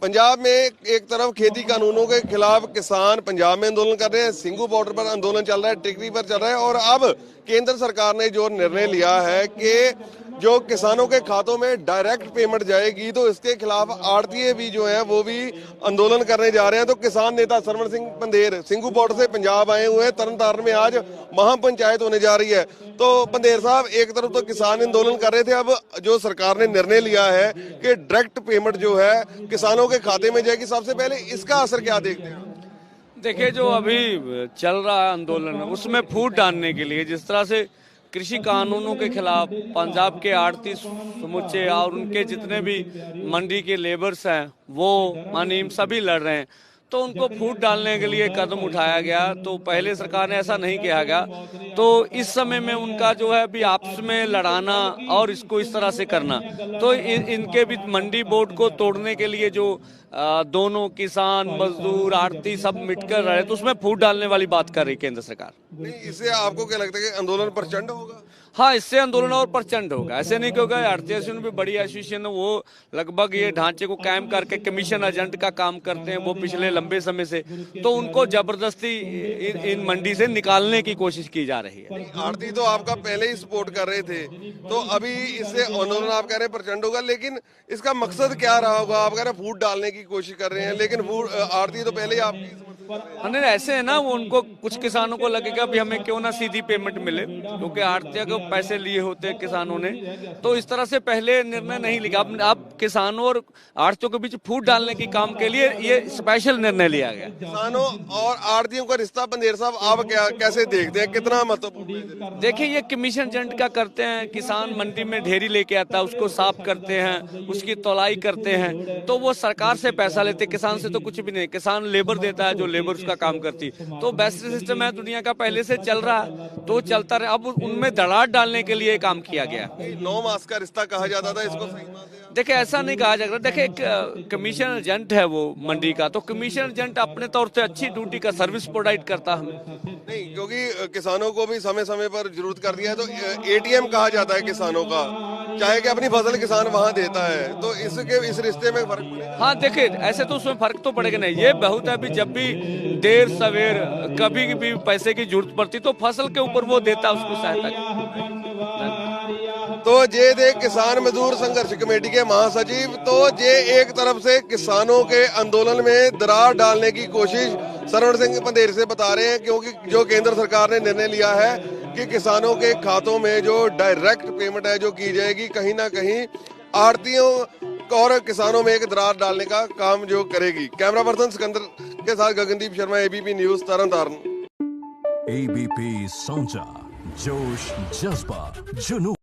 पंजाब में एक तरफ खेती कानूनों के खिलाफ किसान पंजाब में आंदोलन कर रहे हैं, सिंघू बॉर्डर पर आंदोलन चल रहा है, टिकरी पर चल रहा है और अब केंद्र सरकार ने जो निर्णय लिया है कि जो किसानों के खातों में डायरेक्ट पेमेंट जाएगी तो इसके खिलाफ आड़तीए भी जो है वो भी आंदोलन करने जा रहे हैं। तो किसान नेता सरवण सिंह पंधेर सिंघू बॉर्डर से पंजाब आए हुए हैं। तरनतारन में आज महापंचायत होने जा रही है। तो पंधेर साहब, एक तरफ तो किसान आंदोलन कर रहे थे, अब जो सरकार ने निर्णय लिया है कि डायरेक्ट पेमेंट जो है किसानों के खाते में जाएगी, सबसे पहले इसका असर क्या देखते हैं? देखिए, जो अभी चल रहा है आंदोलन उसमें फूट डालने के लिए जिस तरह से कृषि कानूनों के खिलाफ पंजाब के आड़ती समुच्चय और उनके जितने भी मंडी के लेबर्स हैं वो मानीम सभी लड़ रहे हैं, तो उनको फूट डालने के लिए कदम उठाया गया। तो पहले सरकार ने ऐसा नहीं किया गया, तो इस समय में उनका जो है अभी आपस में लड़ाना और इसको इस तरह से करना, तो इनके भी मंडी बोर्ड को तोड़ने के लिए जो दोनों किसान मजदूर आड़ती सब मिटकर रहे, तो उसमें फूट डालने वाली बात कर रही केंद्र सरकार। नहीं, इससे आपको क्या लगता है कि आंदोलन प्रचंड होगा? हाँ, इससे आंदोलन और प्रचंड होगा। ऐसे नहीं क्योंकि आड़ती एसोसिएशन भी बड़ी एसोसिएशन है, वो लगभग ये ढांचे को कायम करके कमीशन एजेंट का काम करते हैं वो पिछले लंबे समय से, तो उनको जबरदस्ती इन मंडी से निकालने की कोशिश की जा रही है। आड़ती तो आपका पहले ही सपोर्ट कर रहे थे, तो अभी इससे आंदोलन आप कह रहे हैं प्रचंड होगा, लेकिन इसका मकसद क्या रहा होगा? आप कह रहे हैं फूट डालने की कोशिश कर रहे हैं, लेकिन आड़ती तो पहले ही आपकी नहीं, ऐसे है ना, वो उनको कुछ किसानों को लगेगा भी हमें क्यों ना सीधी पेमेंट मिले, क्योंकि आड़तिया को पैसे लिए होते हैं किसानों ने, तो इस तरह से पहले निर्णय नहीं लिया। अब किसानों और आड़तियों के बीच फूट डालने की काम के लिए ये स्पेशल निर्णय लिया गया। किसानों और आड़तियों का रिश्ता पंधेर साहब आप कैसे देखते हैं, कितना महत्वपूर्ण? देखिए, ये कमीशन एजेंट का करते हैं, किसान मंडी में ढेरी लेके आता है, उसको साफ करते हैं, उसकी तौलाई करते हैं, तो वो सरकार से पैसा लेते, किसान से तो कुछ भी नहीं। किसान लेबर देता है, जो लेबर उसका काम करती, तो बेस्ट सिस्टम है दुनिया का, पहले से चल रहा है तो चलता रहे। अब उनमें दरार डालने के लिए काम किया गया। 9 मास का रिश्ता कहा जाता था, इसको सही मानते हैं? देखिए, ऐसा नहीं कहा जा सकता। देखिए, कमीशन एजेंट है वो मंडी का, तो कमीशन एजेंट अपने तौर से अच्छी ड्यूटी का सर्विस प्रोवाइड करता है नहीं, क्योंकि किसानों को भी समय समय पर जरूरत कर दिया है, तो एटीएम कहा जाता है किसानों का, चाहे कि अपनी फसल किसान वहां देता है, तो इस रिश्ते में फर्क पड़ेगा? हाँ, देखिए, ऐसे तो उसमें फर्क तो पड़ेगा नहीं। ये बहुत है, अभी जब भी देर सवेर कभी भी पैसे की जरूरत पड़ती तो फसल के ऊपर वो देता उसको सहायता। तो जे दे किसान मजदूर संघर्ष कमेटी के महासचिव, तो जे एक तरफ से किसानों के आंदोलन में दरार डालने की कोशिश सरवण सिंह पंधेर से बता रहे हैं, क्योंकि जो केंद्र सरकार ने निर्णय लिया है कि किसानों के खातों में जो डायरेक्ट पेमेंट है जो की जाएगी, कहीं ना कहीं आड़तियों और किसानों में एक दरार डालने का काम जो करेगी। कैमरा पर्सन सिकंदर के साथ Gagandeep Sharma, ABP news, Tarn Taran. ABP साझा, जोश जज्बा जुनून।